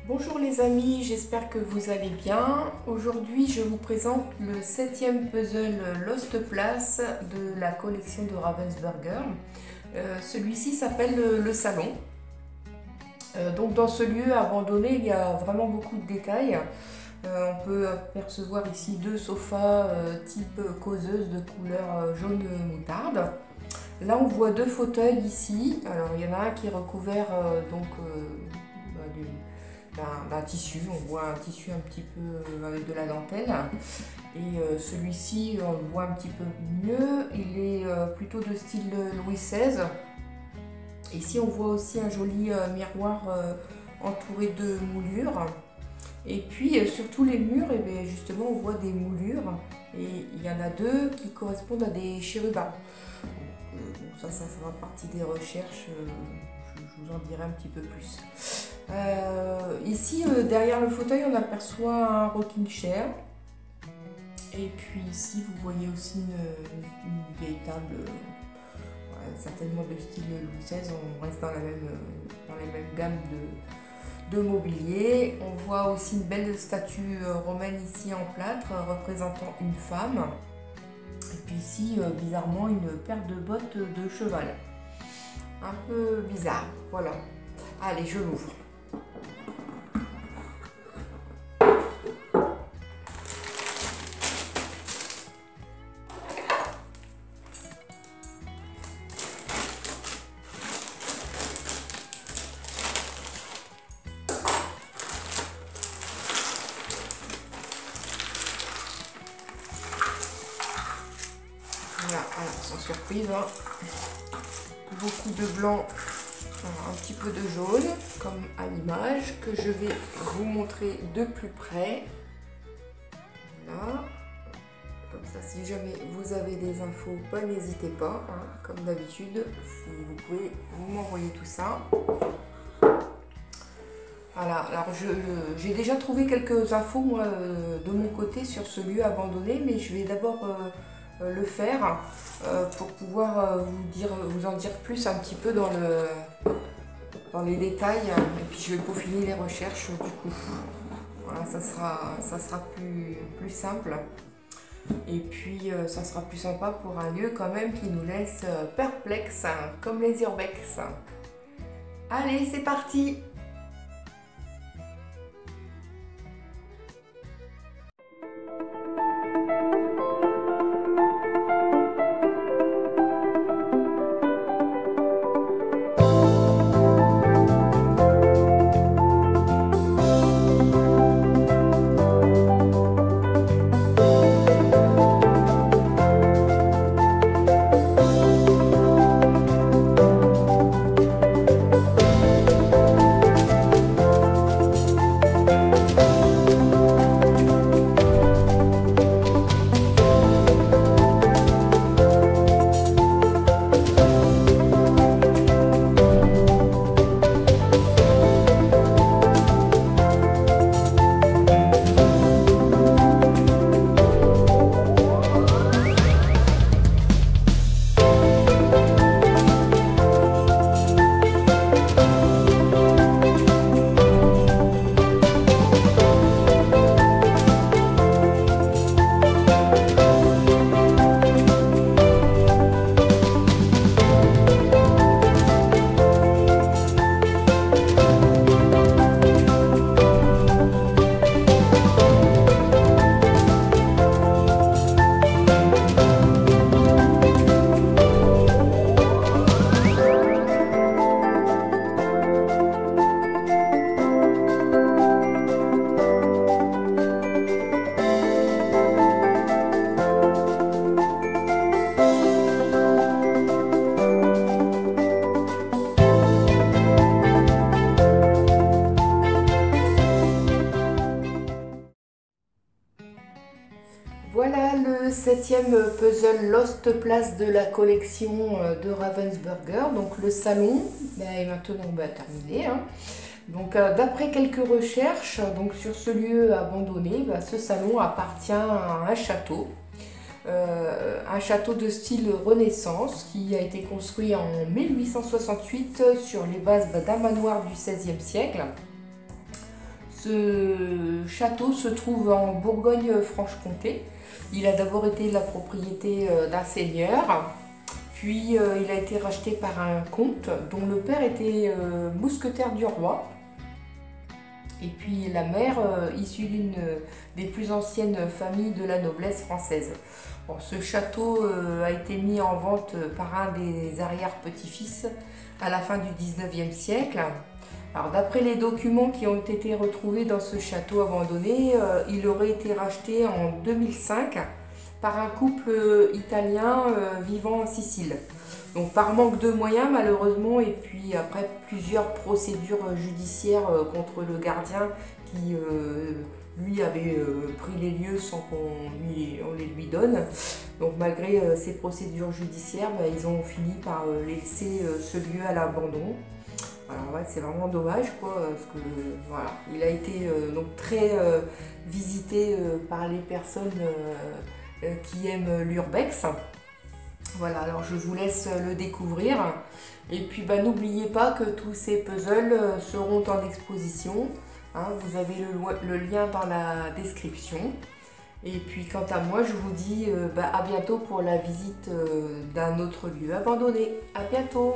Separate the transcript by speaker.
Speaker 1: Bonjour les amis, j'espère que vous allez bien. Aujourd'hui, je vous présente le 7e puzzle Lost Place de la collection de Ravensburger. Celui-ci s'appelle le salon. Donc dans ce lieu abandonné, il y a vraiment beaucoup de détails. On peut apercevoir ici deux sofas type causeuse de couleur jaune moutarde. Là, on voit deux fauteuils ici. Alors, il y en a un qui est recouvert d'un tissu. On voit un tissu un petit peu avec de la dentelle. Et celui-ci, on le voit un petit peu mieux. Il est plutôt de style Louis XVI. Ici, on voit aussi un joli miroir entouré de moulures. Et puis, sur tous les murs, et bien, justement, on voit des moulures. Et il y en a deux qui correspondent à des chérubins. Ça fera partie des recherches, je vous en dirai un petit peu plus. Ici, derrière le fauteuil, on aperçoit un rocking chair. Et puis ici, vous voyez aussi une vieille table, certainement de style Louis XVI. On reste dans les mêmes gammes de mobilier. On voit aussi une belle statue romaine ici en plâtre, représentant une femme. Et puis ici, bizarrement, une paire de bottes de cheval. Un peu bizarre, voilà. Allez, je l'ouvre. Voilà, alors, sans surprise, hein. Beaucoup de blanc, un petit peu de jaune, comme à l'image, que je vais vous montrer de plus près. Voilà, comme ça, si jamais vous avez des infos, n'hésitez pas, hein, comme d'habitude, si vous pouvez vous m'envoyer tout ça. Voilà, alors j'ai déjà trouvé quelques infos, moi, de mon côté sur ce lieu abandonné, mais je vais d'abord le faire pour pouvoir vous en dire plus un petit peu dans les détails, et puis je vais peaufiner les recherches du coup. Voilà, ça sera plus simple, et puis ça sera plus sympa pour un lieu quand même qui nous laisse perplexes, comme les urbex. Allez, c'est parti! Voilà le 7e puzzle Lost Place de la collection de Ravensburger. Donc le salon est maintenant terminé, hein. Donc d'après quelques recherches sur ce lieu abandonné, ce salon appartient à un château. Un château de style Renaissance qui a été construit en 1868 sur les bases d'un manoir du XVIe siècle. Ce château se trouve en Bourgogne-Franche-Comté. Il a d'abord été la propriété d'un seigneur, puis il a été racheté par un comte dont le père était mousquetaire du roi. Et puis la mère, issue d'une des plus anciennes familles de la noblesse française. Bon, ce château a été mis en vente par un des arrière-petits-fils à la fin du 19e siècle. Alors d'après les documents qui ont été retrouvés dans ce château abandonné, il aurait été racheté en 2005 par un couple italien vivant en Sicile. Donc par manque de moyens malheureusement, et puis après plusieurs procédures judiciaires contre le gardien qui lui avait pris les lieux sans on les lui donne. Donc malgré ces procédures judiciaires, ils ont fini par laisser ce lieu à l'abandon. Alors ouais, c'est vraiment dommage quoi, parce que voilà, il a été donc très visité par les personnes qui aiment l'urbex. Voilà, alors je vous laisse le découvrir. Et puis n'oubliez pas que tous ces puzzles seront en exposition. Hein, vous avez le lien dans la description. Et puis quant à moi, je vous dis à bientôt pour la visite d'un autre lieu abandonné. À bientôt!